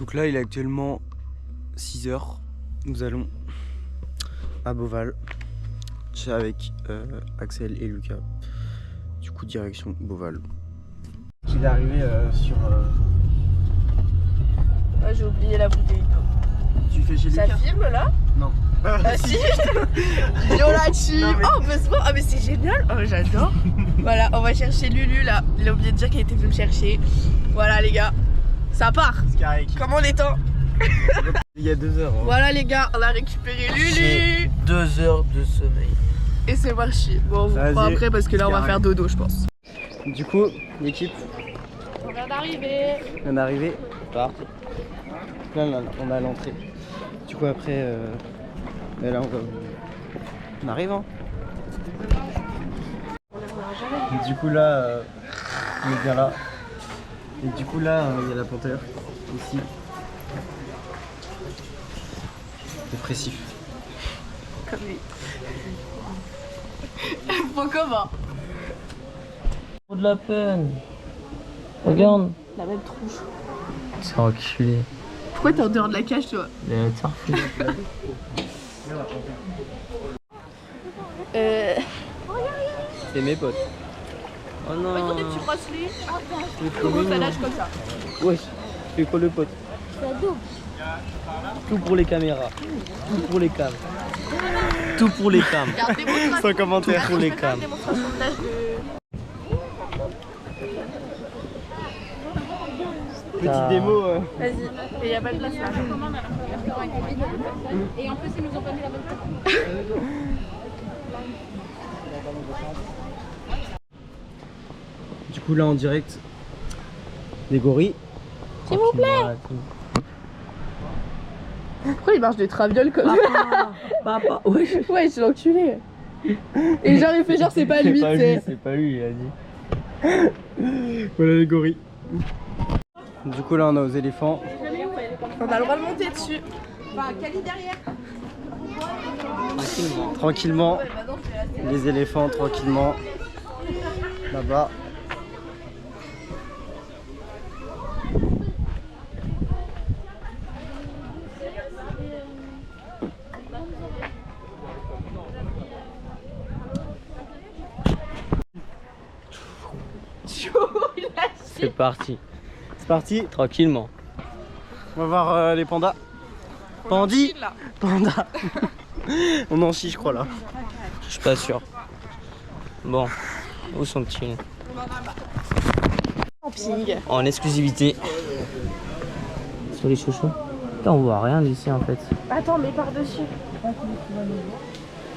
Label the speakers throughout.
Speaker 1: Donc là il est actuellement 6 h. Nous allons à Beauval. Je suis avec Axel et Lucas. Du coup direction Beauval. Il est arrivé sur...
Speaker 2: Ah, j'ai oublié la bouteille d'eau.
Speaker 1: Tu fais chez Lucas?
Speaker 2: Ça filme là?
Speaker 1: Non.
Speaker 2: Ah si. Yola team. Oh on peut se voir. Ah mais c'est génial. Oh j'adore. Voilà, on va chercher Lulu là. Il a oublié de dire qu'elle était venue me chercher. Voilà les gars. Ça part. Comment on est temps?
Speaker 1: Il y a 2 heures. Hein.
Speaker 2: Voilà les gars, on a récupéré Lulu.
Speaker 3: 2 heures de sommeil.
Speaker 2: Et c'est parti. Bon on vous prend après parce que là on va faire dodo je pense.
Speaker 1: Du coup, l'équipe.
Speaker 2: On vient d'arriver.
Speaker 1: On vient d'arriver. Parti. Là on a l'entrée. Du coup après là on arrive hein. Du coup là on est bien là. Et du coup là il y a la panthère ici. Dépressif.
Speaker 2: Comme lui. Bon comment?
Speaker 3: Trop de la peine. Regarde.
Speaker 2: La même tronche.
Speaker 3: C'est enculé.
Speaker 2: Pourquoi t'es en dehors de la cage toi?
Speaker 3: T'es refait. C'est mes potes. Oh non.
Speaker 2: Ils ont des petits bracelets. Comment ça nage comme ça?
Speaker 3: Wesh, fais quoi le pote? Tout pour les caméras. Tout pour les cams. Tout pour les cams.
Speaker 1: Sans commentaire.
Speaker 3: Pour les cams.
Speaker 2: Démonstration de nage de...
Speaker 1: Petite démo.
Speaker 2: Vas-y, il n'y a pas de place là.
Speaker 4: Et en plus, ils nous ont pas mis la bonne place.
Speaker 1: Du coup là en direct des gorilles.
Speaker 2: S'il vous plaît. Pourquoi il marche des travioles comme ça?
Speaker 3: Papa, wesh.
Speaker 2: Ouais, je suis l'enculé. Et genre il fait genre c'est pas lui, tu sais.
Speaker 1: C'est pas lui, il a dit. Voilà les gorilles. Du coup là on a aux éléphants.
Speaker 2: On a le droit de monter dessus. Enfin, Cali derrière.
Speaker 1: Tranquillement. Les éléphants tranquillement. Là-bas.
Speaker 3: C'est parti.
Speaker 1: C'est parti.
Speaker 3: Tranquillement.
Speaker 1: On va voir les pandas. Pandi. Panda. On en chie je crois là.
Speaker 3: Je suis pas sûr. Bon, où sont-ils?
Speaker 2: Camping.
Speaker 3: En exclusivité. Sur les chouchous. Putain, on voit rien d'ici en fait.
Speaker 2: Attends, mais par-dessus.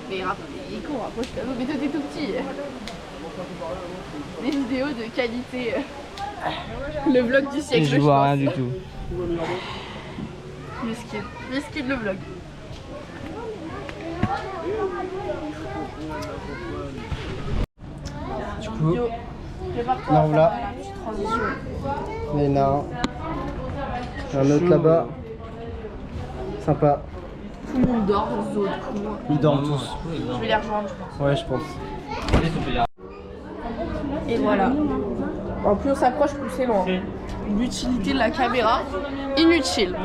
Speaker 2: Mais Nico, rapproche-toi. Mais toi t'es tout petit. Des vidéos de qualité. Le vlog du siècle.
Speaker 3: Je vois rien du tout.
Speaker 2: Miskin le vlog.
Speaker 1: Du coup,
Speaker 2: Yo, prépare-toi
Speaker 1: là
Speaker 2: à
Speaker 1: on
Speaker 2: faire
Speaker 1: l'a.
Speaker 2: la petite transition.
Speaker 1: Il y en a un. Un autre là-bas. Sympa.
Speaker 2: Tout le monde dort, aux autres cours.
Speaker 1: Ils dorment tous.
Speaker 2: Je vais les rejoindre, je pense.
Speaker 1: Ouais je pense.
Speaker 2: Et voilà. En plus on s'approche, plus c'est loin. L'utilité de la caméra, inutile.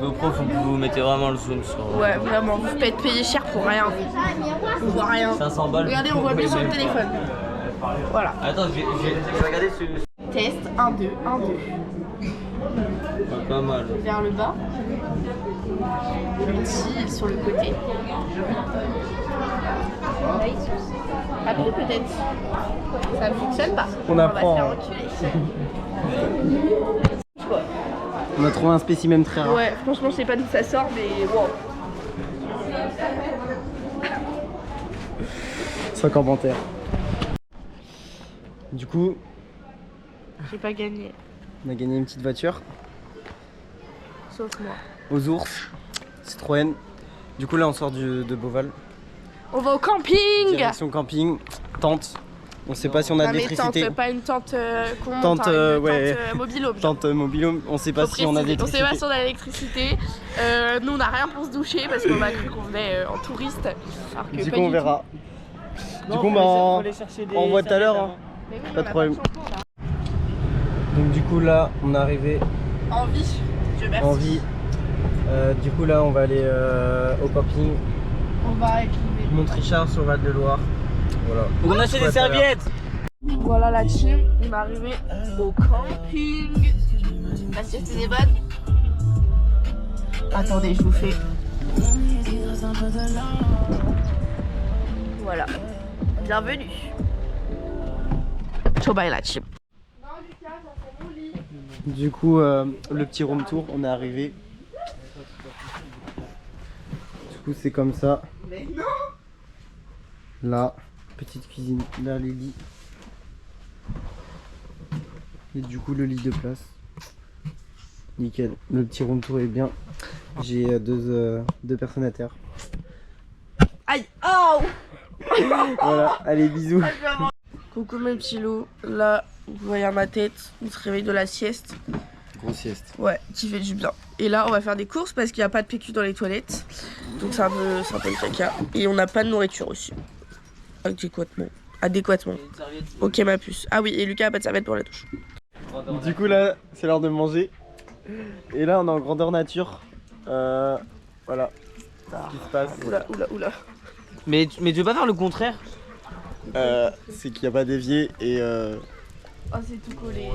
Speaker 3: GoPro, vous mettez vraiment le zoom sur.
Speaker 2: Ouais, vraiment, vous faites payer cher pour rien. On voit rien.
Speaker 3: 500 balles.
Speaker 2: Regardez, on voit bien sur le téléphone. Voilà.
Speaker 3: Attends, je vais regarder celui.
Speaker 2: Test, 1, 2, 1, 2.
Speaker 3: Pas mal.
Speaker 2: Vers le bas. Ici, sur le côté. Après peut-être. Ça ne fonctionne pas.
Speaker 1: On apprend.
Speaker 2: va se faire enculer.
Speaker 1: On a trouvé un spécimen très rare.
Speaker 2: Ouais, franchement, je sais pas d'où ça sort, mais wow.
Speaker 1: Sans commentaire. Du coup,
Speaker 2: J'ai pas gagné.
Speaker 1: on a gagné une petite voiture
Speaker 2: Sauf moi.
Speaker 1: aux ours, Citroën. Du coup là on sort de Beauval.
Speaker 2: On va au camping.
Speaker 1: Direction camping, tente. On sait pas si on a
Speaker 2: Non,
Speaker 1: de
Speaker 2: mais
Speaker 1: l'électricité.
Speaker 2: tente, pas une tente qu'on monte,
Speaker 1: Tente,
Speaker 2: hein, une
Speaker 1: ouais.
Speaker 2: tente mobile-home.
Speaker 1: Tente mobile, on sait pas si on a de
Speaker 2: On sait
Speaker 1: l'électricité.
Speaker 2: pas si on a l'électricité. Nous on a rien pour se doucher parce qu'on a cru qu'on venait en touriste. Alors que
Speaker 1: Du
Speaker 2: pas
Speaker 1: coup on
Speaker 2: du
Speaker 1: verra.
Speaker 3: Non,
Speaker 1: Du coup bah, on voit tout à l'heure. Hein.
Speaker 2: tout. Mais oui,
Speaker 1: Pas
Speaker 2: on
Speaker 1: de
Speaker 2: a
Speaker 1: problème.
Speaker 2: shampoing, là.
Speaker 1: Donc du coup là on est arrivé
Speaker 2: En vie. Dieu merci.
Speaker 1: en vie. Du coup là on va aller au camping
Speaker 2: On va écrire.
Speaker 1: Montrichard sur Val-de-Loire. Voilà.
Speaker 3: On achète des serviettes.
Speaker 2: Voilà la team, on est arrivé au camping. La sieste est bonne. Attendez, je vous fais. Voilà. Bienvenue. Ciao bye la team.
Speaker 1: Du coup le petit room tour, on est arrivé. Du coup c'est comme ça.
Speaker 2: Mais non.
Speaker 1: Là, petite cuisine, là les lits. Et du coup le lit de place. Nickel, le petit room tour est bien. J'ai deux personnes à terre.
Speaker 2: Aïe. Oh.
Speaker 1: Voilà, allez bisous.
Speaker 2: Coucou mes petits loups. Là, vous voyez à ma tête, on se réveille de la sieste.
Speaker 1: Grosse sieste.
Speaker 2: Ouais, qui fait du bien. Et là, on va faire des courses parce qu'il n'y a pas de PQ dans les toilettes. Donc c'est un peu le caca. Et on n'a pas de nourriture aussi. Adéquatement. Ok ma puce. Ah oui, et Lucas a pas de serviette pour la douche.
Speaker 1: Du coup là, c'est l'heure de manger. Et là, on est en grandeur nature. Voilà. Ce qui se passe.
Speaker 2: Oula.
Speaker 3: Mais tu veux pas faire le contraire?
Speaker 1: C'est qu'il n'y a pas d'évier et
Speaker 2: Oh, c'est tout collé.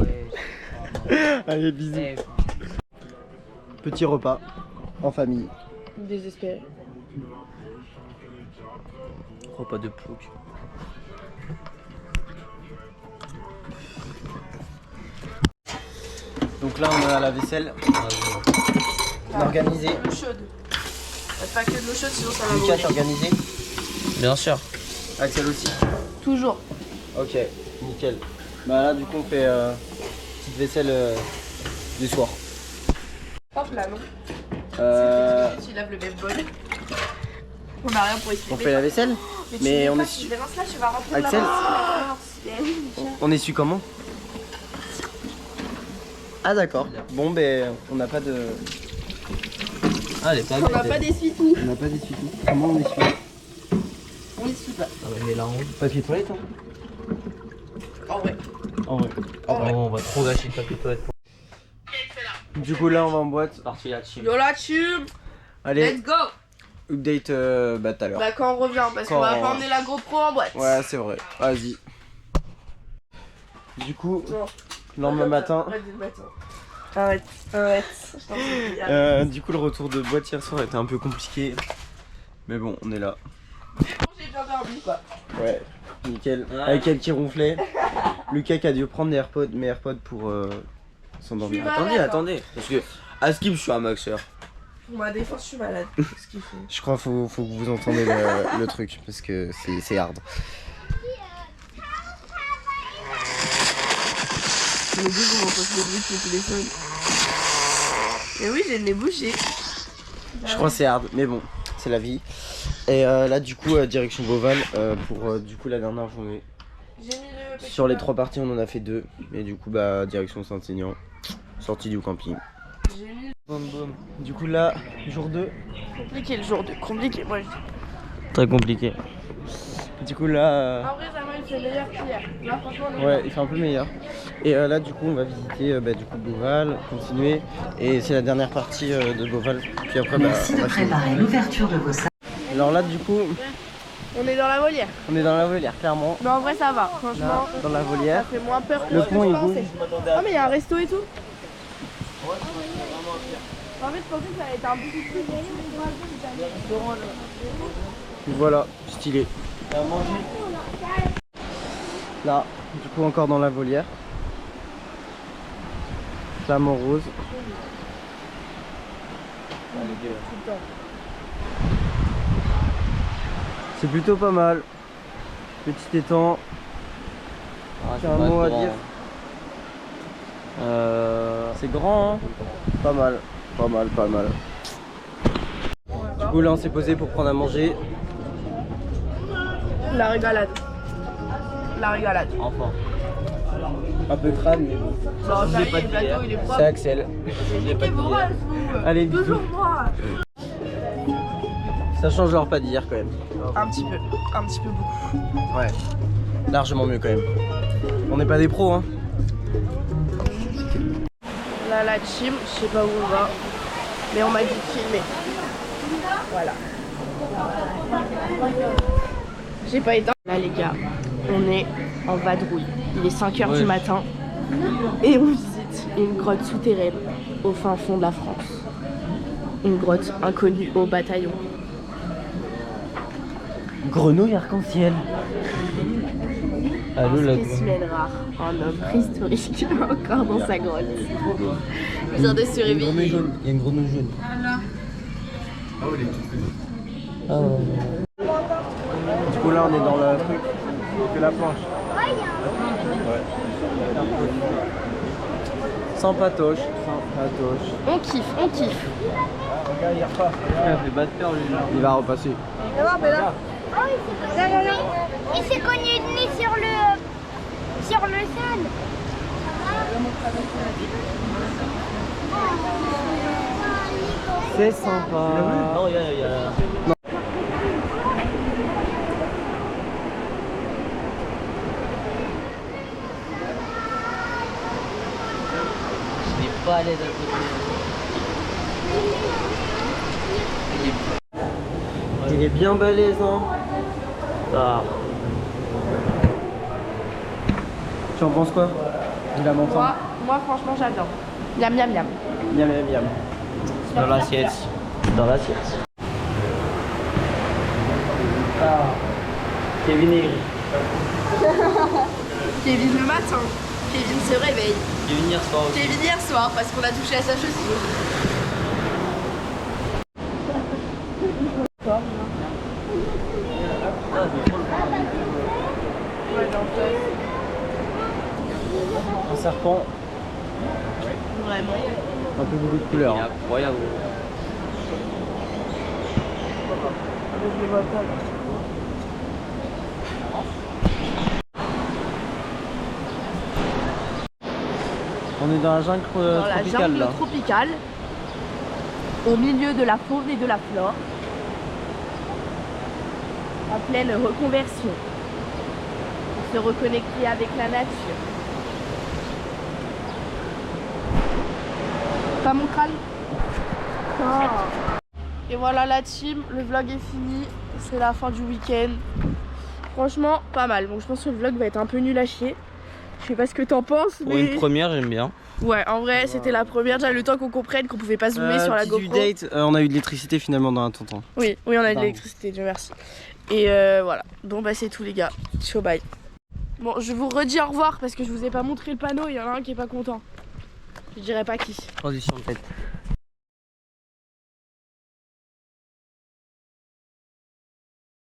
Speaker 1: allez bisous. Petit repas en famille.
Speaker 2: Désespéré.
Speaker 3: Repas de plouc.
Speaker 1: Donc là on a la vaisselle. On a organisé.
Speaker 2: L'eau chaude. Pas que de l'eau chaude, sinon ça va
Speaker 1: Lucas
Speaker 2: brûler.
Speaker 1: t'es organisé.
Speaker 3: Bien sûr.
Speaker 1: Axel aussi.
Speaker 2: Toujours.
Speaker 1: Ok, nickel. Bah là du coup on fait petite vaisselle du soir.
Speaker 2: Hop là, non. Tu laves le même bol. On a rien pour expliquer.
Speaker 1: On fait la vaisselle. Mais on est
Speaker 2: su... là, tu vas remplir
Speaker 1: Axel
Speaker 2: la
Speaker 1: On est su comment? Ah d'accord. Bon ben on n'a pas de...
Speaker 3: Ah, elle est pas
Speaker 2: On n'a pas d'essuie-tout.
Speaker 1: On n'a pas d'essuie-tout. Comment on essuie?
Speaker 2: On essuie pas.
Speaker 3: Ah ouais, mais là on...
Speaker 1: Papier toilette hein.
Speaker 2: En vrai.
Speaker 1: En vrai.
Speaker 3: Oh, on va trop gâcher le papier toilette.
Speaker 1: Du coup là on va en boîte.
Speaker 3: C'est parti la team.
Speaker 2: Yo la tube.
Speaker 1: Allez,
Speaker 2: Let's go.
Speaker 1: update bah tout à l'heure.
Speaker 2: Bah quand on revient, parce qu'on va pas emmener la GoPro en boîte.
Speaker 1: Ouais c'est vrai, vas-y. Du coup,
Speaker 2: Non.
Speaker 1: lendemain matin,
Speaker 2: Arrête le matin. Arrête. Je t'en prie, arrête.
Speaker 1: du coup le retour de boîte hier soir était un peu compliqué. Mais bon, on est là.
Speaker 2: J'ai bien dormi quoi.
Speaker 1: Ouais, nickel.
Speaker 3: Ouais.
Speaker 1: Avec elle qui ronflait. Lucas qui a dû prendre mes AirPods pour s'endormir.
Speaker 2: Je suis malade.
Speaker 3: Attendez. Parce que à Skip, je suis un maxeur.
Speaker 2: Pour ma défense, je suis malade. Qu'est-ce qu'il fait?
Speaker 1: Je crois qu'il faut que vous entendez le truc parce que c'est hard.
Speaker 2: Mais dis comment on pose le bruit de mon téléphone. Et oui, j'ai le nez bouché.
Speaker 1: Je crois que c'est hard, mais bon, c'est la vie. Et là du coup direction Beauval pour du coup la dernière journée.
Speaker 2: J'ai mis le petit
Speaker 1: Sur les
Speaker 2: là.
Speaker 1: 3 parties on en a fait 2. Et du coup bah direction Saint-Aignan. Sortie du camping.
Speaker 2: J'ai mis
Speaker 1: Boum boum. Du coup là, jour 2.
Speaker 2: compliqué le jour 2. Compliqué, moi je dis.
Speaker 3: Très compliqué.
Speaker 1: Du coup là...
Speaker 2: En vrai, ça va, il fait meilleur qu'hier. Là, franchement, on est
Speaker 1: Ouais, il fait un peu meilleur. Et là du coup on va visiter du coup Beauval, continuer. Et c'est la dernière partie de Beauval. Puis après
Speaker 5: Merci
Speaker 1: on
Speaker 5: de
Speaker 1: va finir.
Speaker 5: préparer l'ouverture de vos salles.
Speaker 1: Alors là du coup
Speaker 2: On est dans la volière.
Speaker 1: on est dans la volière clairement.
Speaker 2: Mais en vrai, ça va. Franchement,
Speaker 1: Là, dans la
Speaker 2: ça
Speaker 1: volière.
Speaker 2: fait moins peur que
Speaker 1: Le
Speaker 2: ce que
Speaker 1: pont,
Speaker 2: je
Speaker 1: il
Speaker 2: pensais.
Speaker 1: bouge.
Speaker 2: Ah, mais il y a un resto et tout. En fait, je pensais que ça allait être un peu plus
Speaker 1: Voilà, stylé. Là, du coup encore dans la volière. Flamant rose. C'est plutôt pas mal. Petit étang. J'ai un mot à dire. C'est grand hein. Pas mal. Pas mal. Du coup là on s'est posé pour prendre à manger.
Speaker 2: La régalade.
Speaker 3: Enfin.
Speaker 1: Un peu crade mais bon.
Speaker 2: Non, ça y est, le plateau, il est propre.
Speaker 1: C'est Axel.
Speaker 2: Niquez vos roses, vous.
Speaker 1: Allez, bisous.
Speaker 2: Toujours moi.
Speaker 1: Ça change leur pas d'hier quand même.
Speaker 2: Un petit peu beaucoup.
Speaker 1: Ouais. Largement mieux quand même. On n'est pas des pros hein.
Speaker 2: Là, voilà la team, je sais pas où on va, mais on m'a dit de filmer. Voilà. J'ai pas éteint. Là les gars, on est en vadrouille. Il est 5 h du matin et on visite une grotte souterraine au fin fond de la France. Une grotte inconnue au bataillon.
Speaker 3: Grenouille arc-en-ciel. Allô, la
Speaker 2: Spécimen rare, un homme préhistorique encore dans sa grotte. Il vient de se réveiller.
Speaker 3: Il y a une grenouille jaune. Ah ouais.
Speaker 1: Du coup, là, on est dans le truc de la planche. Ouais. Sans patoche.
Speaker 2: On kiffe, on kiffe.
Speaker 1: Regarde, il repasse. Il va repasser.
Speaker 5: Il s'est cogné le nez sur le sable.
Speaker 1: C'est sympa.
Speaker 3: Non, il y a... Je n'ai pas à l'aise à côté.
Speaker 1: Il est bien balèze, hein.
Speaker 3: Ah.
Speaker 1: Tu en penses quoi de la montagne?
Speaker 2: Moi franchement j'adore. Miam miam miam.
Speaker 1: Miam, miam, miam.
Speaker 3: Dans l'assiette. Dans l'assiette. Ah. Kevin est
Speaker 2: Kevin le matin. Kevin se réveille.
Speaker 3: Kevin hier soir aussi.
Speaker 2: Kevin hier soir parce qu'on a touché à sa chaussure.
Speaker 1: Un serpent,
Speaker 2: Vraiment.
Speaker 1: un peu beaucoup de couleurs. hein.
Speaker 3: Incroyable.
Speaker 1: On est dans la jungle
Speaker 2: Dans la
Speaker 1: tropicale
Speaker 2: jungle
Speaker 1: là.
Speaker 2: tropicale, au milieu de la faune et de la flore, en pleine reconversion, pour se reconnecter avec la nature. Pas mon crâne. Et voilà la team, le vlog est fini, c'est la fin du week-end. Franchement, pas mal. Donc je pense que le vlog va être un peu nul à chier. Je sais pas ce que t'en penses,
Speaker 3: Pour
Speaker 2: mais...
Speaker 3: une première, j'aime bien.
Speaker 2: Ouais, en vrai, c'était la première. Déjà, le temps qu'on comprenne qu'on pouvait pas zoomer sur la
Speaker 1: Petit
Speaker 2: GoPro.
Speaker 1: date, on a eu de l'électricité finalement dans un tonton.
Speaker 2: Oui, on a de
Speaker 1: Pardon.
Speaker 2: l'électricité, Dieu merci. Et voilà. Bon, bah, c'est tout, les gars. Ciao, bye. Bon, je vous redis au revoir parce que je vous ai pas montré le panneau. Il y en a un qui est pas content. Je dirais pas qui.
Speaker 3: Transition de tête.